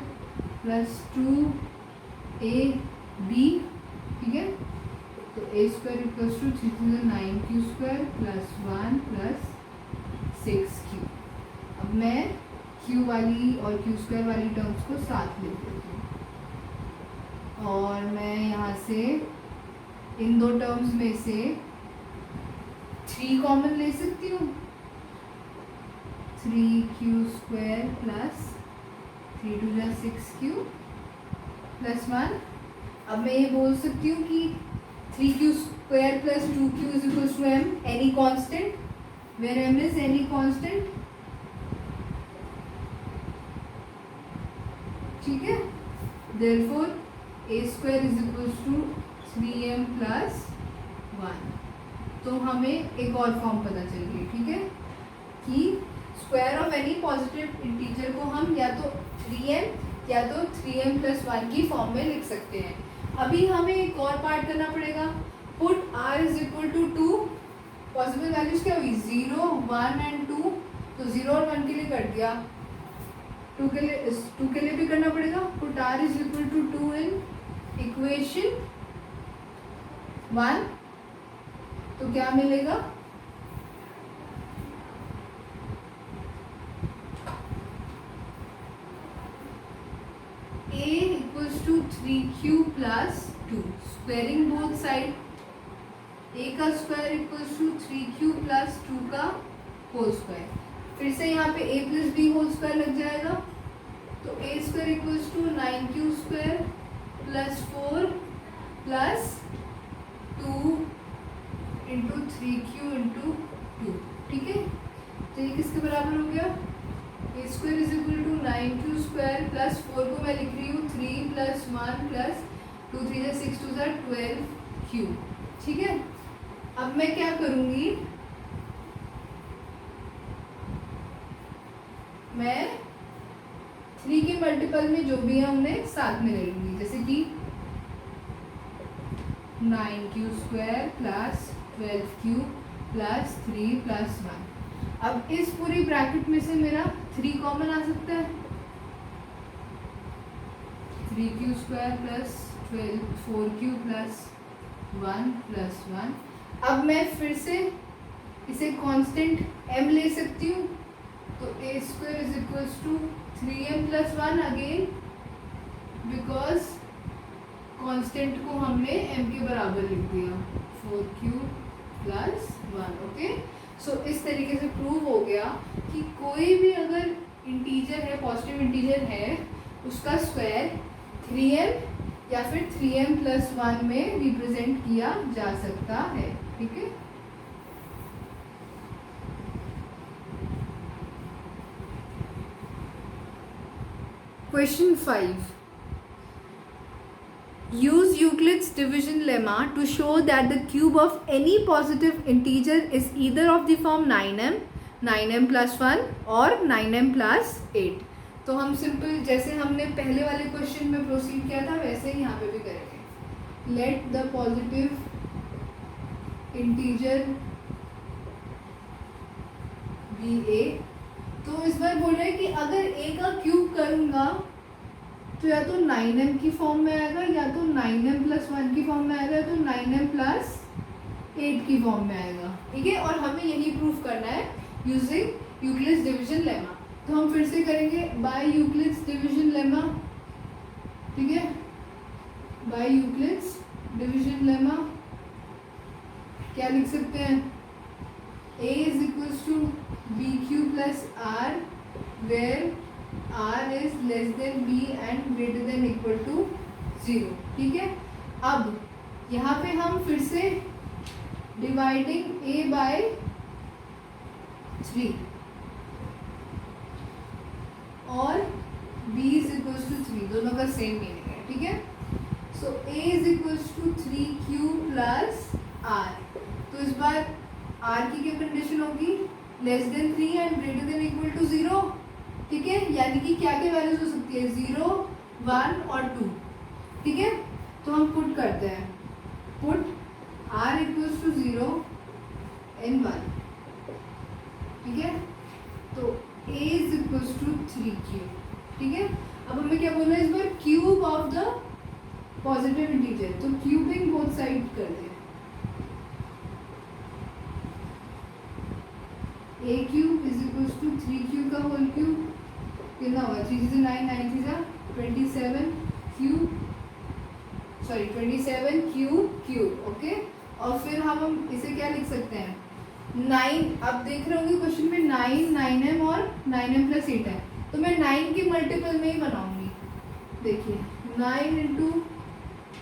प्लस 2ab, ठीक है। तो a square equals to 3/9 plus 1 plus 6q। अब मैं q वाली और q स्क्वायर वाली टर्म्स को साथ लिख देती हूँ और मैं यहाँ से इन दो टर्म्स में से 3 कॉमन ले सकती हूँ। 3q स्क्वायर प्लस 3 2 जा 6q प्लस 1। अब मैं ये बोल सकती हूँ कि 3q square plus 2q is equals to m, any constant, where m is any constant, ठीक है। Therefore a square is equals to 3m plus 1। तो हमें एक और फॉर्म पता चल गई, ठीक है, कि square of any positive integer को हम या तो 3m या तो 3m प्लस 1 की फॉर्म में लिख सकते हैं। अभी हमें एक और पार्ट करना पड़ेगा। Put r is equal to 2, possible values क्या हुई 0 1 एंड 2, तो 0 और 1 के लिए कर दिया, 2 के लिए भी करना पड़ेगा। Put r is equal to 2 in equation 1, तो क्या मिलेगा, a equals to 3q plus 2, squaring both side, a का square equals to 3q plus 2 का होल स्क्वायर। फिर से यहाँ पे a plus b whole square लग जाएगा, तो a square equals to 9q square plus 4 plus 2 into 3q into 2, ठीक है। तो ये किसके बराबर हो गया, ए square is equal to 9q square plus 4 को मैं लिख रही हूँ 3 प्लस 1 प्लस 2 3 जा 6 2 जा 12q, ठीक है। अब मैं क्या करूँगी, मैं 3 के मल्टीपल में जो भी है उन्हें साथ में ले लूँगी, जैसे कि 9q square plus 12q plus 3 plus 1। अब इस पूरी ब्रैकेट में से मेरा 3 कॉमन आ सकता है, 3q square plus 4q plus 1 plus 1। अब मैं फिर से इसे कांस्टेंट m ले सकती हूँ, तो a square is equals to 3m plus 1 again, because constant को हमने m के बराबर लिख दिया, 4q प्लस 1, ओके। सो इस तरीके से प्रूव हो गया कि कोई भी अगर इंटीजर है, पॉजिटिव इंटीजर है, उसका स्क्वायर 3m या फिर 3m प्लस 1 में रिप्रेजेंट किया जा सकता है, ठीक है। Question 5. Use Euclid's division lemma to show that the cube of any positive integer is either of the form 9m, 9m plus 1 और 9m plus 8। तो हम सिंपल जैसे हमने पहले वाले क्वेश्चन में प्रोसीड किया था वैसे ही यहाँ पे भी करेंगे। Let the positive integer be a। तो इस बार बोल रहे हैं कि अगर a का क्यूब करूँगा तो या तो 9m की फॉर्म में आएगा, या तो 9m प्लस 1 की फॉर्म में आएगा, या तो 9m प्लस 8 की फॉर्म में आएगा, ठीक है। और हमें यही प्रूफ करना है यूजिंग यूक्लिड्स डिवीजन लेमा। तो हम फिर से करेंगे बाय यूक्लिड्स डिवीजन लेमा, ठीक है। बाय यूक्लिड्स डिवीजन लेमा क्या लिख सकते हैं, a is equals to b q plus r, where r is less than b and greater than equal to 0, ठीक है। अब यहाँ पे हम फिर से डिवाइडिंग a by 3 और b is equals to 3, दोनों का सेम मीनिंग है, ठीक है। सो a is equals to 3q plus r। तो इस बार r की क्या कंडीशन होगी, less than 3 and greater than equal to 0, ठीक है। यानी कि क्या क्या वैल्यूज हो सकती है, 0 1 और 2, ठीक है। तो हम पुट करते हैं, put r equals to 0 and 1, ठीक है। तो a is equals to 3q, ठीक है। अब हमें क्या बोलना है इस बार, cube of the positive integer, तो क्यूबिंग बोथ साइड कर दे, a cube is equal to 3q का होल क्यूब, कितना होगा 3 से 9, 9 से 27 क्यूब, सॉरी 27 क्यूब, ओके। और फिर हम इसे क्या लिख सकते हैं 9, अब देख रहे होंगे क्वेश्चन में 9, 9m और 9m प्लस 8 है, तो मैं 9 के मल्टीपल में ही बनाऊंगी। देखिए 9 इंटू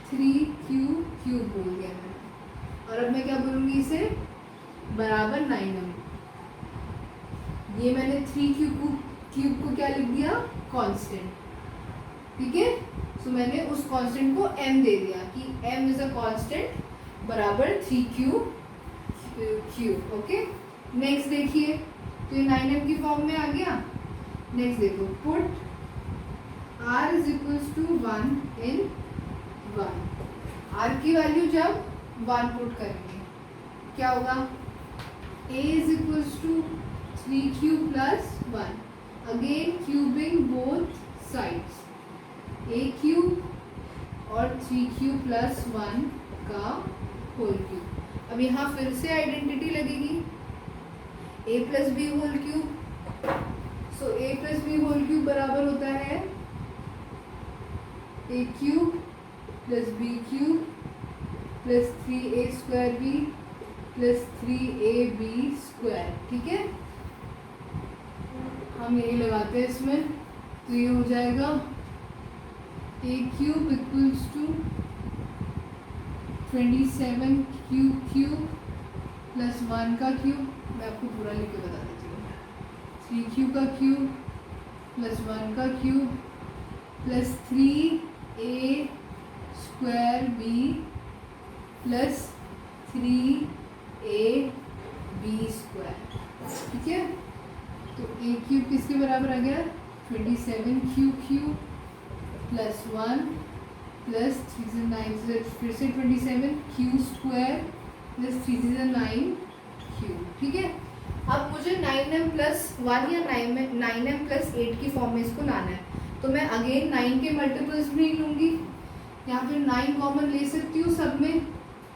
3q क्यूब बोल गया मैंने, और अब मैं क्या बोलूँगी इसे बराबर 9m, ये मैंने 3q क्यूब को क्या लिख दिया कांस्टेंट, ठीक है। सो मैंने उस कांस्टेंट को m दे दिया कि m इज अ कांस्टेंट बराबर 3q क्यूब, ओके। नेक्स्ट देखिए, तो ये 9m की फॉर्म में आ गया। नेक्स्ट देखो, put r is equals to 1 in 1, r की वैल्यू जब 1 पुट करेंगे क्या होगा, a is equals to 3q plus 1, again cubing both sides, a cube और 3q प्लस 1 का होल क्यूब। अब यहाँ फिर से आइडेंटिटी लगेगी, a plus b whole cube, so a plus b whole cube बराबर होता है a cube plus b cube plus 3a square b plus 3ab square, ठीक है। हम यही लगाते हैं इसमें, तो ये हो जाएगा a cube equals to 27 cube plus 1 का क्यूब, मैं आपको पूरा लिख के बता देती हूँ, 3q का क्यूब प्लस 1 का cube plus 3a square b plus 3ab square, ठीक है। तो a क्यूब किसके बराबर आ गया 27q क्यूब प्लस 1 प्लस 3 से 9 से फिर से 27 क्यू स्क्वायर प्लस 3 से 9 क्यूब, ठीक है। अब मुझे 9m प्लस 1 या 9m प्लस 8 की फॉर्म में इसको लाना है, तो मैं अगेन 9 के मल्टीपल्स भी लूँगी, यहाँ फिर 9 कॉमन ले सकती हूँ सब में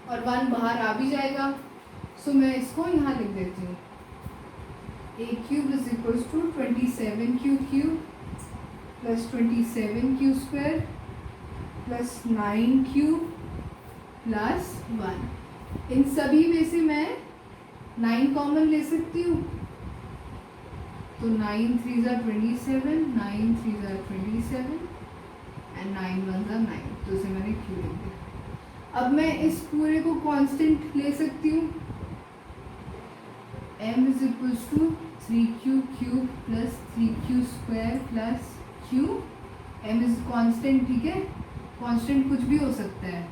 और 1 बाहर आ भी जाएगा, सो मैं इसको यहाँ लिख देती हूँ, a cube is equals to 27q cube plus 27q square plus 9q plus 1, इन सभी में से मैं 9 कॉमन ले सकती हूँ, तो 9 3 ज़ा 27, 9 3 ज़ा 27 एंड 9 1 ज़ा 9, तो इसे मैंने q लिख दिया। अब मैं इस पूरे को कांस्टेंट ले सकती हूँ, m is equals to 3q cube plus 3q square plus q, m is constant, ठीक है, कांस्टेंट कुछ भी हो सकता है,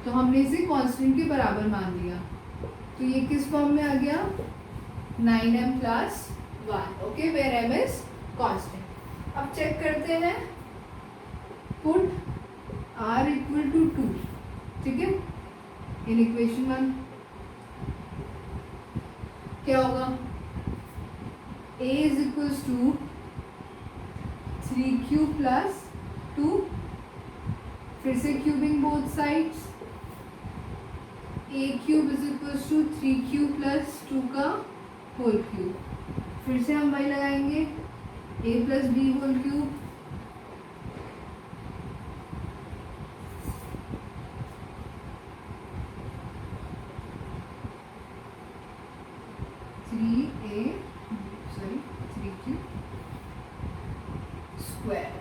तो हमने इसे कांस्टेंट के बराबर मान लिया, तो ये किस फॉर्म में आ गया 9m plus 1, okay, where m is constant. अब चेक करते हैं, पुट r इक्वल टू 2, ठीक है, इन इक्वेशन 1 क्या होगा, a is equals to 3q plus 2, फिर से cubing both sides, a cube is equals to 3q plus 2 का होल क्यूब, फिर से हम y लगाएंगे a plus b whole cube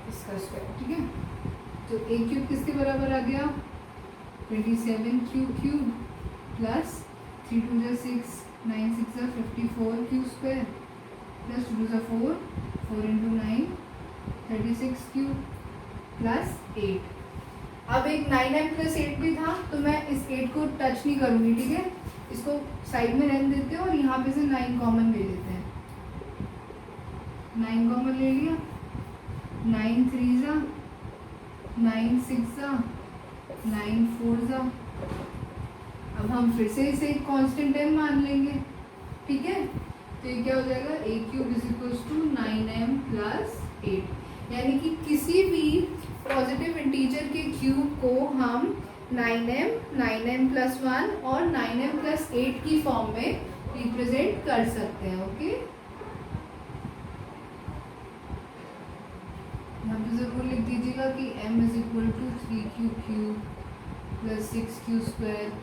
इसका स्क्वायर, ठीक है। तो a क्यूब किसके बराबर आ गया 27q क्यूब प्लस 3 2 ज़ा 6, 9 6 ज़ा 54 क्यू स्क्वायर प्लस 2 ज़ा 4, 4 इंटू 9 36 क्यूब प्लस 8। अब एक 9m प्लस 8 भी था, तो मैं इस 8 को टच नहीं करूँगी, ठीक है, इसको साइड में रहने देते हैं और यहाँ पे से 9 कॉमन ले लेते हैं, 9 कॉमन ले लिया, 9 3 ज़ा 9 6 ज़ा 9 4 ज़ा, अब हम फिर से इसे एक कांस्टेंट m मान लेंगे, ठीक है। तो ये क्या हो जाएगा a cube is equals to 9m plus 8। यानी कि किसी भी पॉजिटिव इंटीजर के क्यूब को हम 9m, 9m+1 और 9m+8 की फॉर्म में रिप्रेजेंट कर सकते हैं. ओके, यहाँ पे जरूर लिख दीजिएगा कि m = 3q³ + 6q²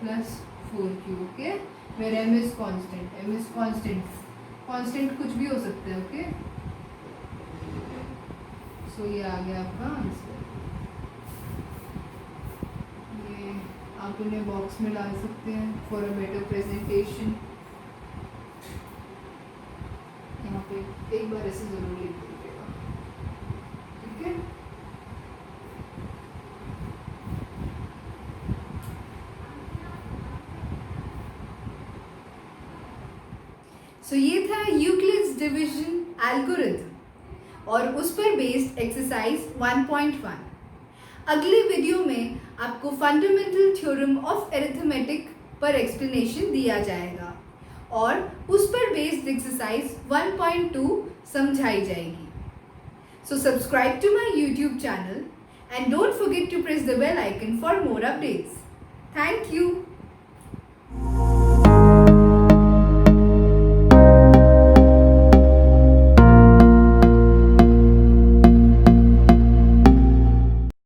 + 4q. Okay, where m is constant. m is constant कुछ भी हो सकता है. ओके, सो ये आ गया आपका आंसर. ये आप उन्हें बॉक्स में डाल सकते हैं फॉर अ बेटर प्रेजेंटेशन. यहाँ पे एक बार ऐसे जरूर लिख दीजिएगा. ठीक है, सो ये था यूक्लिड्स डिवीजन एल्गोरिथम और उस पर बेस्ड एक्सरसाइज 1.1. अगले वीडियो में आपको फंडामेंटल थ्योरम ऑफ अरिथमेटिक पर एक्सप्लेनेशन दिया जाएगा और उस पर बेस्ड एक्सरसाइज 1.2 समझाई जाएगी. So subscribe to my YouTube channel and don't forget to press the bell icon for more updates. Thank you.